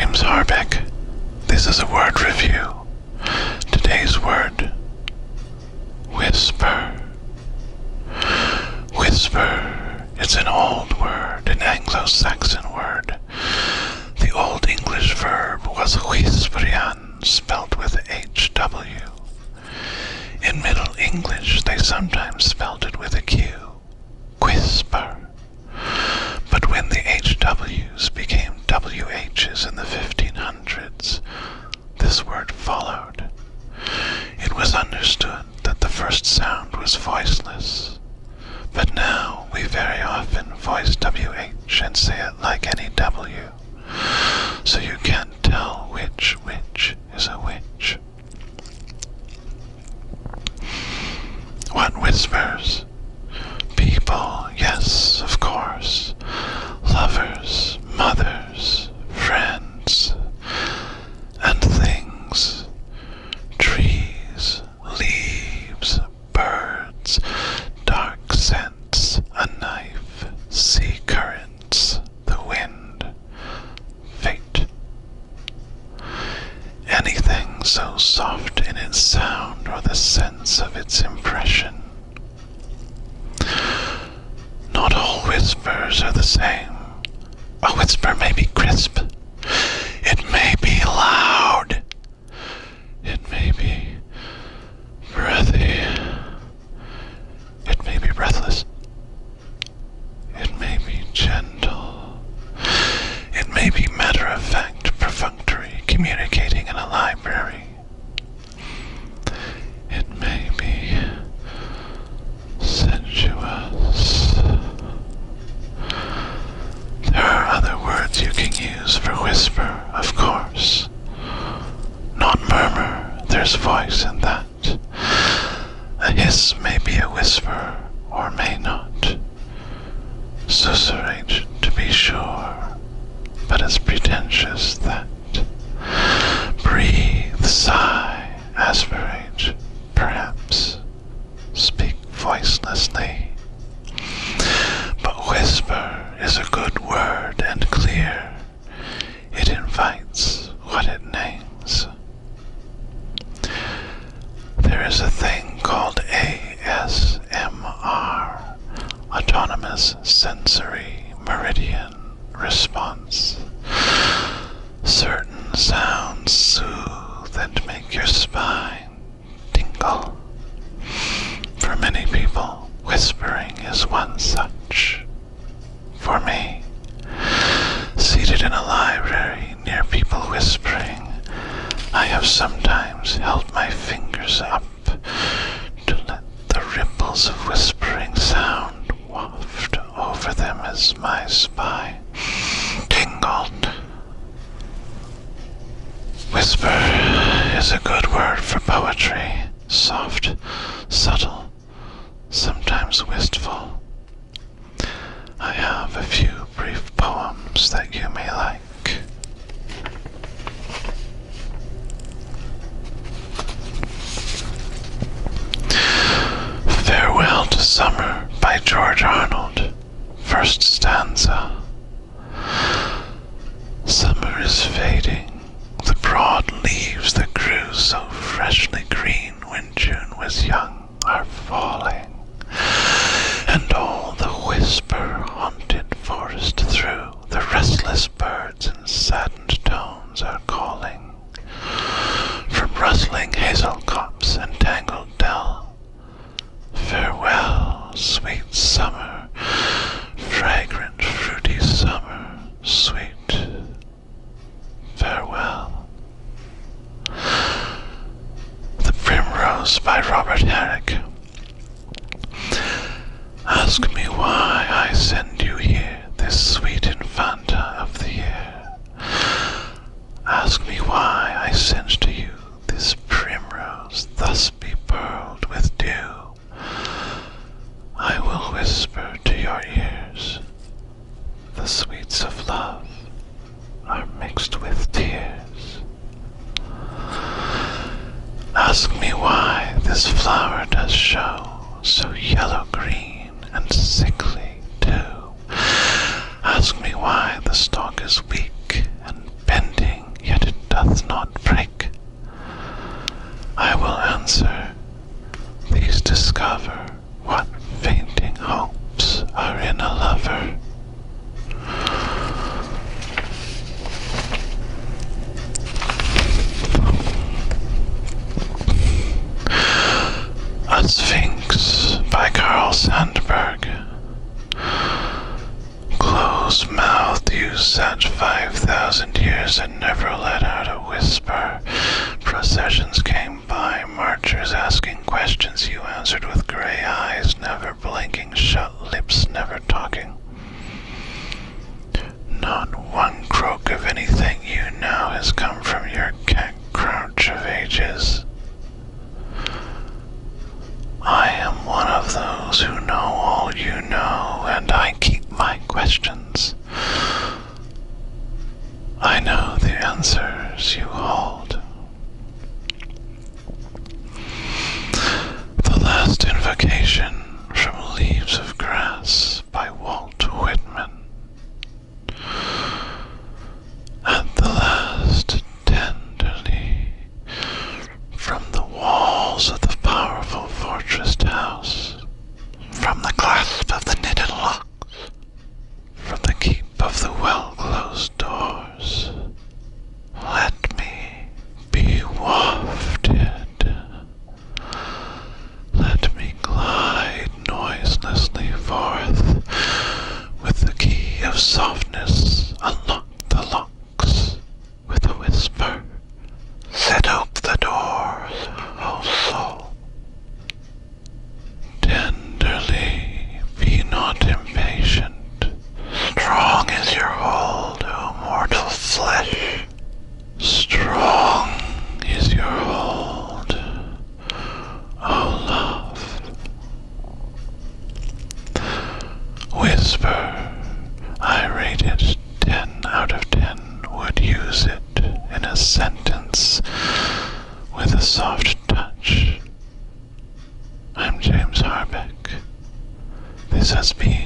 James Harbeck. This is a word review. Today's word, whisper. Whisper is an old word, an Anglo-Saxon word. The Old English verb was whisperian, spelt with HW. In Middle English, they sometimes spelled it with a Q, whisper. But when the HWs became WHs in the 1500s, this word followed. It was understood that the first sound was voiceless, but now we very often voice WH and say it like any W, so you can't tell which is a which. What whispers? People, yes, of course. Lovers, mothers, friends, and things. Trees, leaves, birds, dark scents, a knife, sea currents, the wind, fate. Anything so soft in its sound or the sense of its impression. Not all whispers are the same. A whisper may be crisp. It may be loud. It may be breathy. It may be breathless. It may be gentle. It may be matter-of-fact, perfunctory, communicating in a library. It may be sensuous. There are other words you can use for whisper, of course. Not murmur, there's voice in that. A hiss may be a whisper, or may not. Susurrate, to be sure, but it's pretentious that. Breathe, sigh, aspirate, perhaps. Speak voicelessly. But whisper is a good word and clear. It invites what it names. There is a thing called ASMR, Autonomous Sensory Meridian Response. Certain sounds soothe and make your spine tingle. For many people, whispering is one such. For me, seated in a library near people whispering, I have sometimes held my fingers up to let the ripples of whispering sound waft over them as my spine tingled. Whisper is a good word for poetry, soft, subtle, sometimes wistful. I have a few brief poems that you may like. Farewell to Summer by George Arnold. First stanza. Summer is fading. The broad leaves that grew so freshly green when June was young are falling, and all the whisper-haunted forest through the restless birds in saddened tones are calling. From rustling hazel copse and tangled dell, farewell, sweet summer, fragrant, fruity summer, sweet farewell. The Primrose by Robert Herrick. Ask me why I send you here, this sweet infanta of the year. Ask me why I send to you this primrose thus bepearled with dew. I will whisper to your ears, the sweets of love are mixed with tears. Ask me why this flower does show so yellow-green and sickly too. Ask me why the stalk is weak and bending close-mouthed you sat 5,000 years and never let out a whisper. Processions came by, marchers asking questions you answered with gray eyes, never blinking, shut lips, never talking. Not one croak of anything you know has come from your cat crouch of ages. I am one of those who know all you know, and I keep my questions. I know the answers you hold. The Last Invocation from Leaves of Grass by Walt Whitman. At the last, tenderly, from the walls of the powerful fortressed house, from the clasp of the knitted locks, from the keep of the well-closed doors, let me be wafted. Let me glide noiselessly forth, with the key of softness unlock the locks, with a whisper, set ope the doors, O soul. Tenderly, be not impatient. Strong is your hold, O mortal flesh. Strong is your hold, O love. Whisper, I rate it 10 out of 10, would use it in a sentence with a soft touch. I'm James Harbeck. This has been